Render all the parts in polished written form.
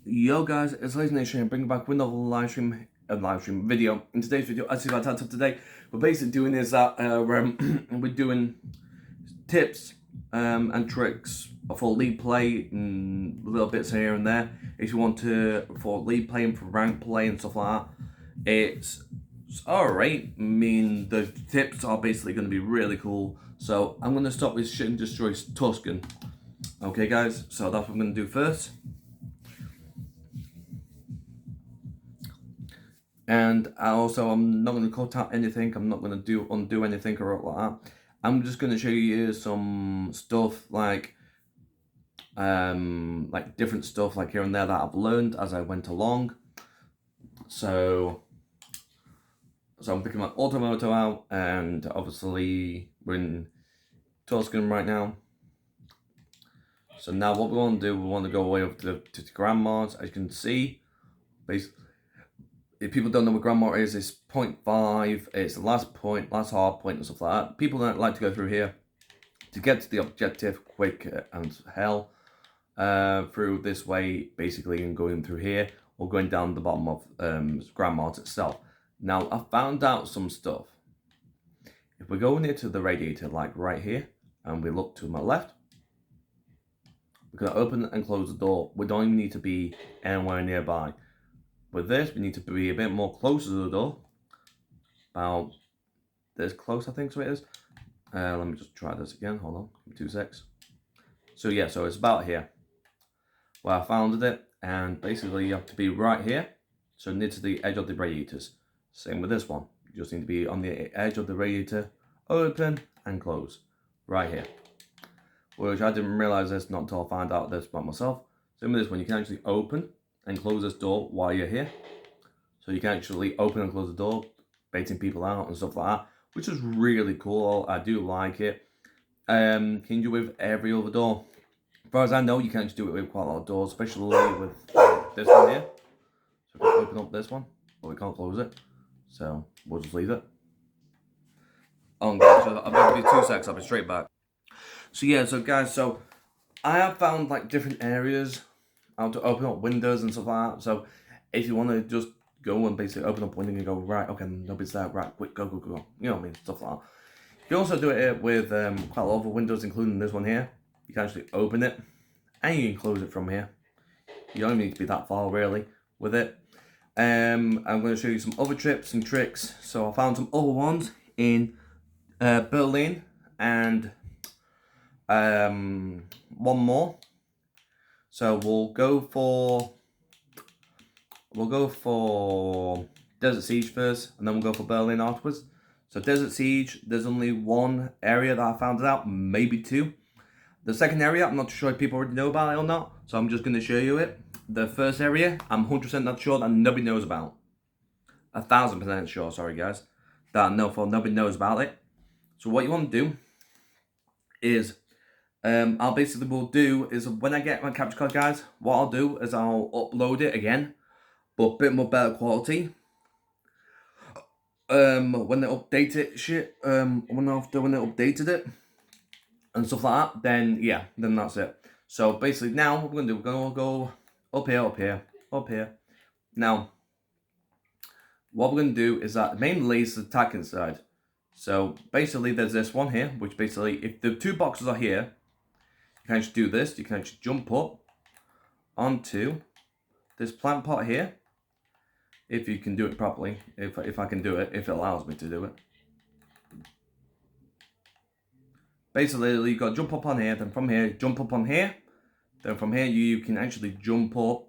Yo guys, it's Lazy Nation here, bringing back with another live stream video. In today's video, as you guys today, we're basically doing is that we're doing tips and tricks for league play and little bits here and there. If you want to for league play and for rank play and stuff like that, it's alright. I mean, the tips are basically going to be really cool. So I'm going to start with shit and destroy Tuscan. Okay, guys. So that's what I'm going to do first. And I'm not going to cut out anything. I'm not going to undo anything or like that. I'm just going to show you some stuff like different stuff like here and there that I've learned as I went along. So I'm picking my Automoto out, and obviously we're in Tuscan right now. So now what we want to do, we want to go away over to the grandmas. As you can see, basically, if people don't know what grandma is, it's 0.5, it's the last point, last hard point and stuff like that. People don't like to go through here to get to the objective quick and hell through this way, basically, and going through here or going down the bottom of grandma's itself. Now, I found out some stuff. If we go near to the radiator, like right here, and we look to my left, we're going to open and close the door. We don't even need to be anywhere nearby. With this, we need to be a bit more closer to the door. About this close, I think so it is. Let me just try this again. Hold on, give me 2 secs. So yeah, so it's about here where I found it, and basically you have to be right here, so near to the edge of the radiators. Same with this one. You just need to be on the edge of the radiator, open and close, right here. Which I didn't realize this not until I found out this by myself. Same with this one. You can actually open and close this door while you're here. So you can actually open and close the door, baiting people out and stuff like that, which is really cool. I do like it. Can you do it with every other door? As far as I know, you can actually do it with quite a lot of doors, especially with this one here. So we can open up this one, but we can't close it. So we'll just leave it. Oh, guys, so I'll give you 2 secs, I'll be straight back. So yeah, so guys, so I have found like different areas how to open up windows and stuff like that. So if you want to just go and basically open up window and go, right, okay, nobody's there, right, quick, go. You know what I mean, stuff like that. You can also do it with quite a lot of windows, including this one here. You can actually open it and you can close it from here. You don't need to be that far really with it. I'm going to show you some other tips and tricks. So I found some other ones in Berlin and one more. So we'll go for Desert Siege first, and then we'll go for Berlin afterwards. So Desert Siege, there's only one area that I found out, maybe 2. The second area, I'm not sure if people already know about it or not, so I'm just going to show you it. The first area, I'm 100% not sure that nobody knows about. 1000% sure, sorry guys, that nobody knows about it. So what you want to do is, I'll basically will do is when I get my capture card, guys, what I'll do is I'll upload it again, but a bit more better quality. When they update it, when they updated it and stuff like that, then yeah, then that's it. So basically now what we're gonna do, we're gonna go up here. Now, what we're gonna do is that mainly is the attacking side. So basically there's this one here, which basically if the 2 boxes are here, you can actually do this. You can actually jump up onto this plant pot here, if you can do it properly. If I can do it, if it allows me to do it. Basically, you got to jump up on here, then from here, jump up on here. Then from here, you can actually jump up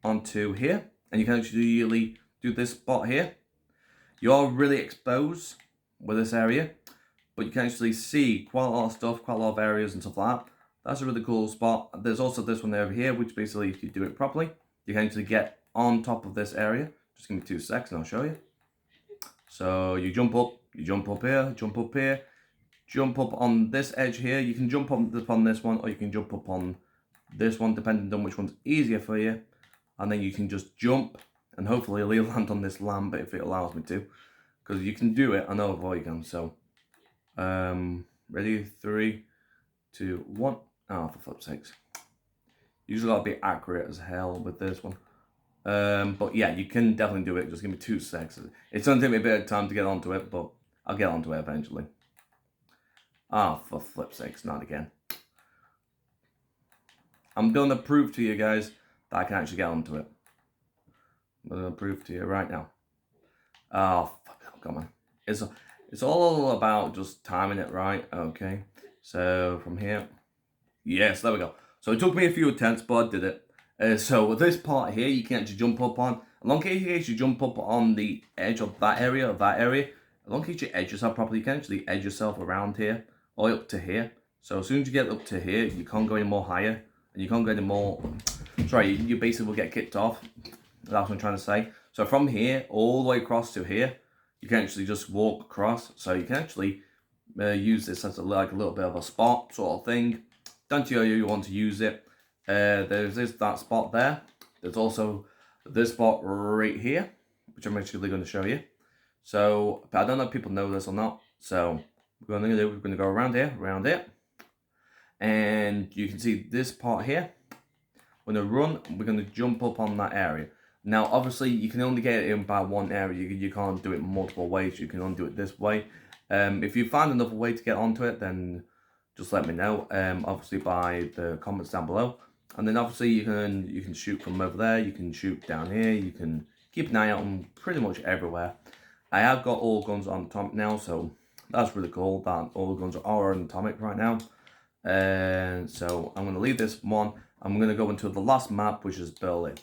onto here, and you can actually really do this spot here. You're really exposed with this area, but you can actually see quite a lot of stuff, quite a lot of areas and stuff like that. That's a really cool spot. There's also this one over here, which basically, if you do it properly, you can actually get on top of this area. Just give me 2 seconds and I'll show you. So you jump up here, jump up on this edge here. You can jump on this one, or you can jump up on this one, depending on which one's easier for you. And then you can just jump, and hopefully you'll land on this lamp if it allows me to. Because you can do it, I know before you can. So, ready, 3, 2, 1. Oh, for flip's sakes. You just gotta be accurate as hell with this one. But yeah, you can definitely do it. Just give me 2 seconds. It's gonna take me a bit of time to get onto it, but I'll get onto it eventually. Ah, for flip's sakes, not again. I'm gonna prove to you guys that I can actually get onto it. I'm gonna prove to you right now. Oh, fuck, come on. It's all about just timing it right, okay? So, from here. Yes, there we go. So it took me a few attempts, but I did it. So with this part here, you can actually jump up on. As long as you jump up on the edge of that area, as long as you edge yourself properly, you can actually edge yourself around here, all up to here. So as soon as you get up to here, you can't go any more higher, and you can't go any more. Sorry, you basically will get kicked off. That's what I'm trying to say. So from here all the way across to here, you can actually just walk across. So you can actually use this as like a little bit of a spot sort of thing. Don't you want to use it? There's that spot there. There's also this spot right here, which I'm actually going to show you. So, but I don't know if people know this or not. So, we're going to go around here, and you can see this part here. We're going to run. We're going to jump up on that area. Now, obviously, you can only get it in by one area. You can't do it multiple ways. You can only do it this way. If you find another way to get onto it, then just let me know. Obviously by the comments down below, and then obviously you can shoot from over there. You can shoot down here. You can keep an eye out on pretty much everywhere. I have got all guns on atomic now, so that's really cool. That all the guns are on atomic right now. And so I'm going to leave this one. I'm going to go into the last map, which is Berlin.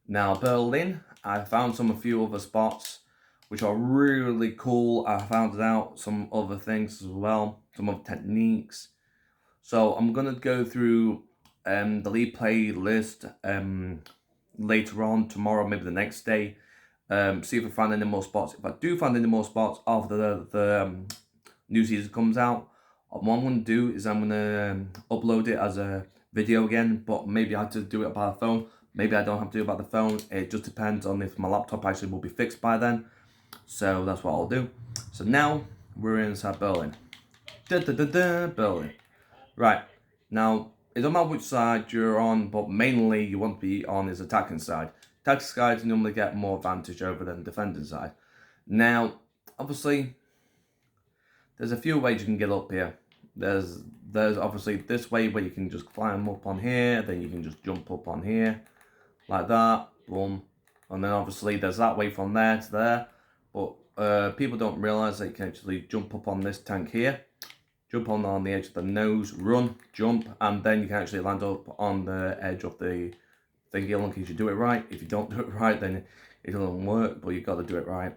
Now Berlin, I found a few other spots which are really cool. I found out some other things as well, some other techniques. So I'm gonna go through the lead playlist later on, tomorrow, maybe the next day. See if I find any more spots. If I do find any more spots after the new season comes out, what I'm gonna do is I'm gonna upload it as a video again. But maybe I have to do it by the phone. Maybe I don't have to do it by the phone. It just depends on if my laptop actually will be fixed by then. So that's what I'll do. So now we're inside Berlin. Berlin. Right, now, it don't matter which side you're on, but mainly you want to be on is attacking side. Attacking side normally get more advantage over than defending side. Now, obviously, there's a few ways you can get up here. There's obviously this way where you can just climb up on here, then you can just jump up on here, like that, boom. And then obviously there's that way from there to there, but people don't realise that you can actually jump up on this tank here. Jump on the edge of the nose, run, jump, and then you can actually land up on the edge of the thingy, as long as you do it right. If you don't do it right, then it doesn't work, but you've got to do it right.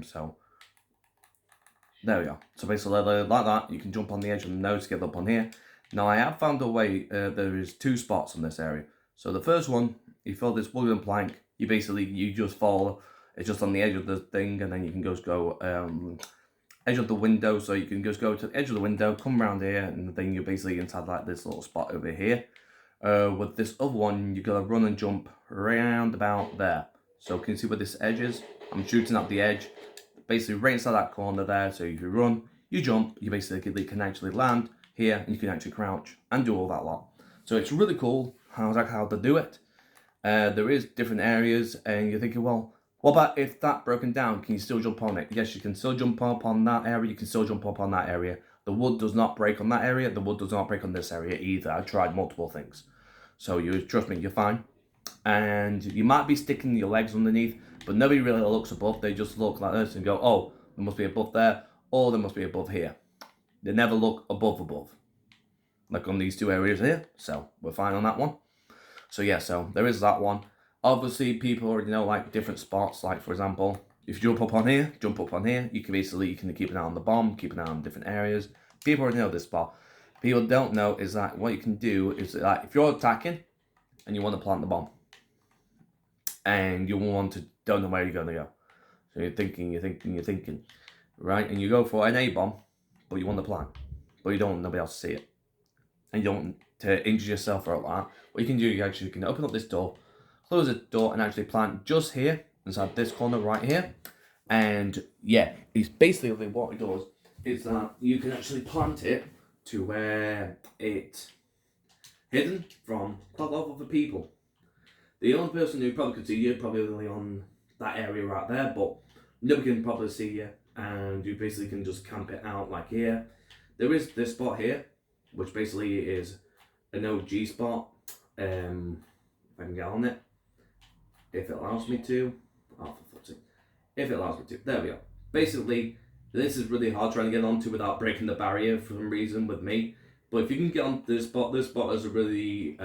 So, there we are. So basically, like that, you can jump on the edge of the nose to get up on here. Now, I have found a way, there is 2 spots in this area. So the first one, you fill this wooden plank, you just fall, it's just on the edge of the thing, and then you can just go, edge of the window, so you can just go to the edge of the window, come around here, and then you're basically inside like this little spot over here. With this other one, you gotta run and jump around about there. So can you see where this edge is? I'm shooting at the edge, basically right inside that corner there. So if you run, you jump, you basically can actually land here, and you can actually crouch and do all that lot. So it's really cool how to do it. There is different areas, and you're thinking, well, what about if that broken down? Can you still jump on it? Yes, you can still jump up on that area. You can still jump up on that area. The wood does not break on that area. The wood does not break on this area either. I've tried multiple things. So you trust me, you're fine. And you might be sticking your legs underneath, but nobody really looks above. They just look like this and go, oh, there must be above there, or there must be above here. They never look above. Like on these 2 areas here. So we're fine on that one. So yeah, so there is that one. Obviously, people already know like different spots. Like for example, if you jump up on here, you can keep an eye on the bomb, keep an eye on different areas. People already know this spot. People don't know is that what you can do is that if you're attacking and you want to plant the bomb, and you don't know where you're going to go. So you're thinking, right? And you go for an A bomb, but you want to plant, but you don't want nobody else to see it, and you don't want to injure yourself or like that. What you can do, you can open up this door, close the door, and actually plant just here inside this corner right here. And yeah, it's basically what it does is that you can actually plant it to where it hidden from quite a lot of other people. The only person who probably could see you probably only on that area right there, but nobody can probably see you, and you basically can just camp it out like here. There is this spot here, which basically is an OG spot. If I can get on it, if it allows me to. Oh, for fuck's sake. If it allows me to. There we go. Basically, this is really hard trying to get onto without breaking the barrier for some reason with me. But if you can get onto this spot is a really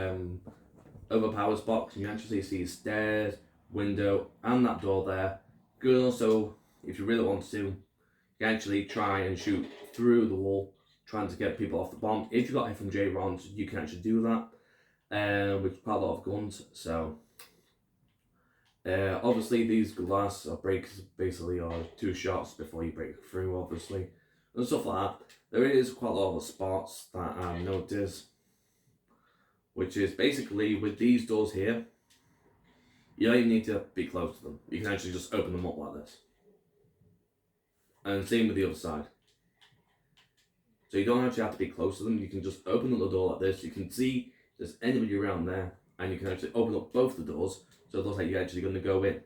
overpowered spot, because you can actually see stairs, window, and that door there. You can also, if you really want to, you can actually try and shoot through the wall, trying to get people off the bomb. If you've got FMJ rounds, you can actually do that, with quite a lot of guns. So, obviously these glass breaks basically are 2 shots before you break through, obviously, and stuff like that. There is quite a lot of spots that I've noticed, which is basically with these doors here, you don't even need to be close to them. You can actually just open them up like this. And same with the other side. So you don't actually have to be close to them. You can just open up the door like this. You can see there's anybody around there, and you can actually open up both the doors, so it looks like you're actually going to go in.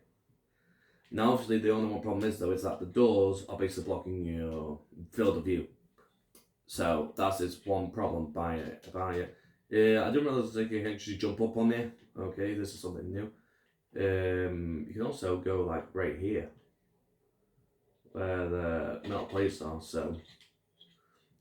Now, obviously, the only one problem is, though, is that the doors are basically blocking your field of view. So that's just one problem by it. I didn't realize that you can actually jump up on there. Okay, this is something new. You can also go like right here, where the metal plates are. So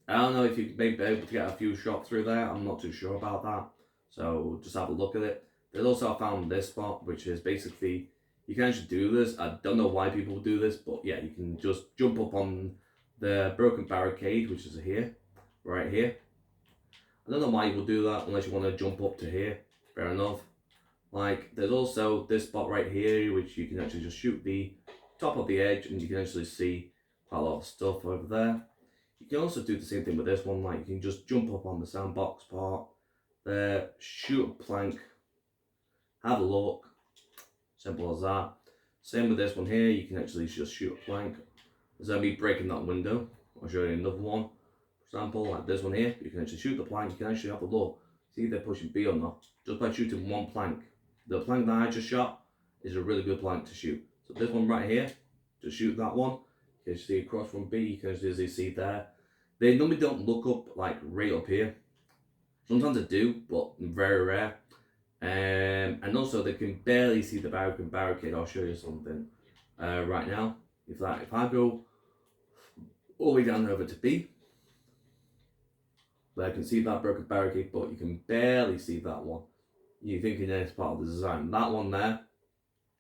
I don't know if you may be able to get a few shots through there. I'm not too sure about that. So just have a look at it. There's also I found this spot, which is basically, you can actually do this. I don't know why people do this, but yeah, you can just jump up on the broken barricade, which is here, right here. I don't know why you will do that unless you want to jump up to here. Fair enough. Like, there's also this spot right here, which you can actually just shoot the top of the edge, and you can actually see quite a lot of stuff over there. You can also do the same thing with this one. Like, you can just jump up on the sandbox part there, shoot a plank, have a look. Simple as that. Same with this one here. You can actually just shoot a plank. Instead of me breaking that window, I'll show you another one. For example, like this one here, you can actually shoot the plank. You can actually have a look, see if they're pushing B or not, just by shooting one plank. The plank that I just shot is a really good plank to shoot. So this one right here, just shoot that one. You can see across from B, you can actually see there. They normally don't look up like right up here. Sometimes they do, but very rare. And also they can barely see the barricade. I'll show you something right now. If I go all the way down over to B, where I can see that broken barricade, but you can barely see that one. You're thinking it's part of the design. That one there,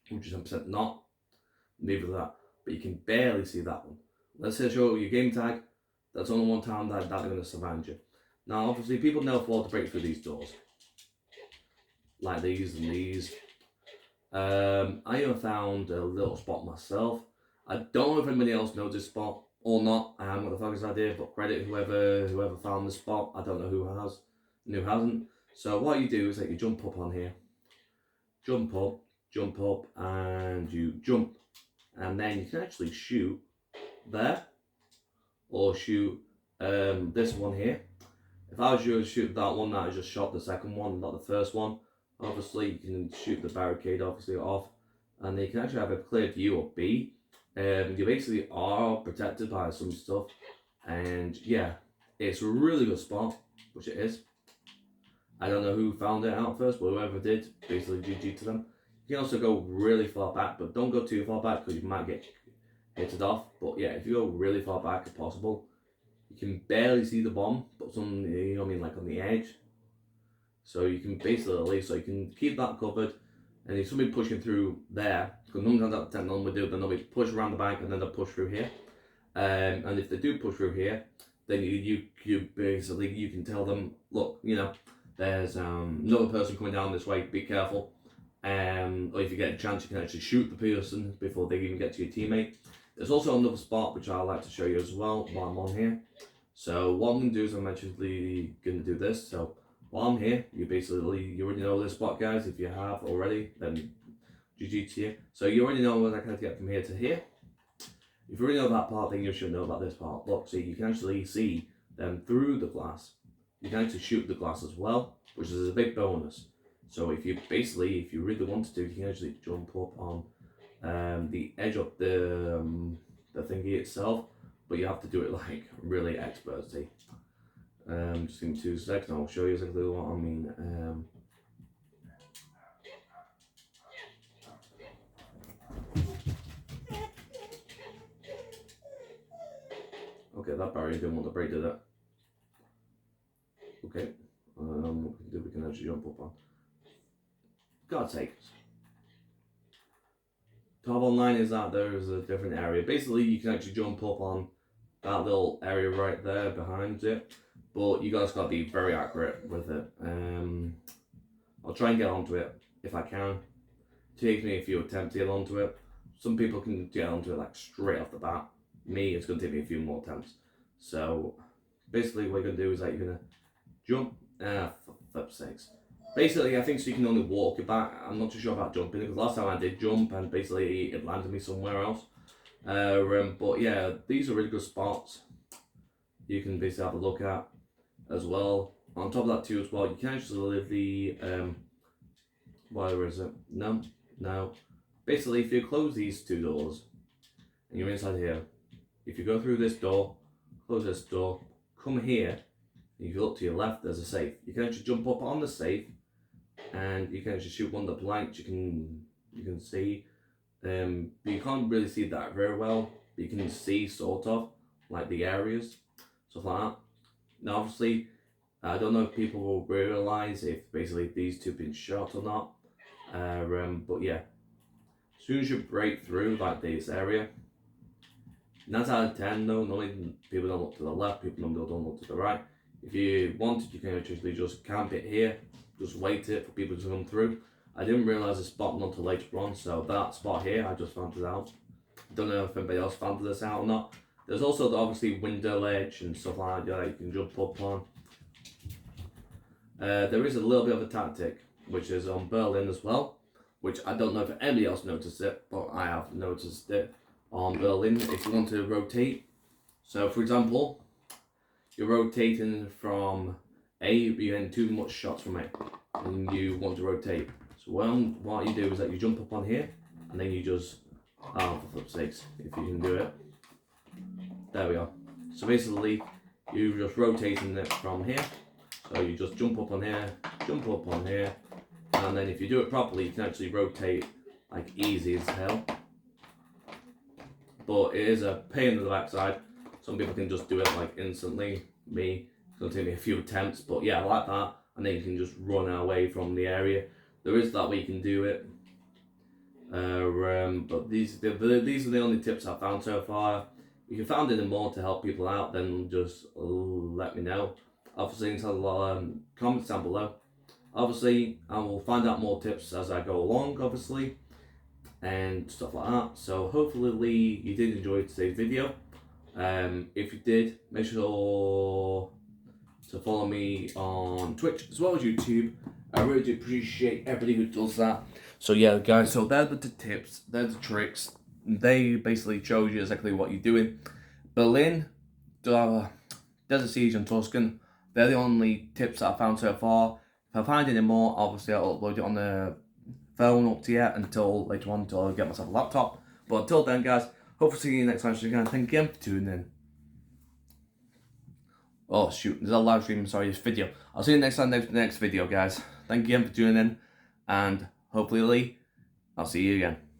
100% not, neither that. But you can barely see that one. Let's say show your game tag. That's only one time that they're going to surround you. Now, obviously, people know how to break through these doors, like these and these. I even found a little spot myself. I don't know if anybody else knows this spot or not. I haven't got the focus idea, but credit whoever found this spot. I don't know who has and who hasn't. So what you do is that you jump up on here, jump up, and you jump, and then you can actually shoot there, or shoot this one here. If I was you to shoot that one, that I just shot the second one, not the first one. Obviously, you can shoot the barricade obviously off, and you can actually have a clear view of B. You basically are protected by some stuff, and yeah, it's a really good spot, which it is. I don't know who found it out first, but whoever did, basically GG to them. You can also go really far back, but don't go too far back because you might get hit off. But yeah, if you go really far back if possible, you can barely see the bomb, but some, you know what I mean, like on the edge. So you can basically, so you can keep that covered, and if somebody pushing through there, because sometimes that the technology will do, then they'll push around the bank and then they'll push through here. And if they do push through here, then you basically, you can tell them, look, you know, there's another person coming down this way, be careful. Or if you get a chance, you can actually shoot the person before they even get to your teammate. There's also another spot which I'd like to show you as well while I'm on here. So what I'm going to do is I'm actually going to do this. So while I'm here, you already know this spot, guys. If you have already, then GG to you. So you already know what I can get from here to here. If you already know that part, then you should know about this part. Look, see, you can actually see them through the glass. you can actually shoot the glass as well, which is a big bonus. So if you really wanted to, you can actually jump up on the edge of the thingy itself, but you have to do it like really expertly. Just give me 2 seconds, I'll show you exactly what I mean. Okay, that barrier didn't want to break, did it? Okay, what we can do, we can actually jump up on. God's sake. Top online is that there is a different area. Basically, you can actually jump up on that little area right there behind it, but you guys got to be very accurate with it. I'll try and get onto it if I can. It takes me a few attempts to get onto it. Some people can get onto it like straight off the bat. Me, it's going to take me a few more attempts. So basically what you're going to do is that you're going to jump. For flip's sakes. Basically, I think so you can only walk it back. I'm not too sure about jumping because last time I did jump and basically it landed me somewhere else. But yeah, these are really good spots. You can basically have a look at as well. On top of that too as well, you can actually leave the where is it? No. Basically, if you close these 2 doors and you're inside here, if you go through this door, close this door, come here, and if you look to your left, there's a safe. You can actually jump up on the safe, and you can actually shoot one of the planks. You can see, but you can't really see that very well. But you can see sort of like the areas, stuff like that. Now, obviously, I don't know if people will realize if basically these 2 been shot or not. But yeah, as soon as you break through like this area, 9 out of 10 though, normally people don't look to the left, people normally don't look to the right. If you wanted, you can actually just camp it here, just wait it for people to come through. I didn't realise the spot until later on, so that spot here, I just found it out. Don't know if anybody else found this out or not. There's also the obviously window ledge and stuff like that you can jump up on. There is a little bit of a tactic, which is on Berlin as well, which I don't know if anybody else noticed it, but I have noticed it on Berlin. If you want to rotate, so for example, you're rotating from A, but you're getting too much shots from A, and you want to rotate. So what you do is that you jump up on here, and then you just, for flip's sakes, if you can do it. There we are. So basically, you're just rotating it from here. So you just jump up on here, and then if you do it properly, you can actually rotate like easy as hell. But it is a pain in the backside. Some people can just do it like instantly. Me, it's gonna take me a few attempts, but yeah, I like that. And then you can just run away from the area. There is that way you can do it. But these are the only tips I've found so far. If you found any more to help people out, then just let me know. Obviously, in the comments down below. Obviously, I will find out more tips as I go along, obviously, and stuff like that. So hopefully you did enjoy today's video. If you did, make sure to follow me on Twitch as well as YouTube. I really do appreciate everybody who does that. So yeah, guys, so they're the tips, they're the tricks. They basically show you exactly what you're doing. Berlin, Desert Siege and Tuscan, they're the only tips that I found so far. If I find any more, obviously I'll upload it on the phone up to you until later on, until I get myself a laptop. But until then, guys, hopefully see you next time. So again, thank you again for tuning in. Oh shoot, there's a live stream, sorry, this video. I'll see you next time, next video, guys. Thank you again for tuning in, and hopefully I'll see you again.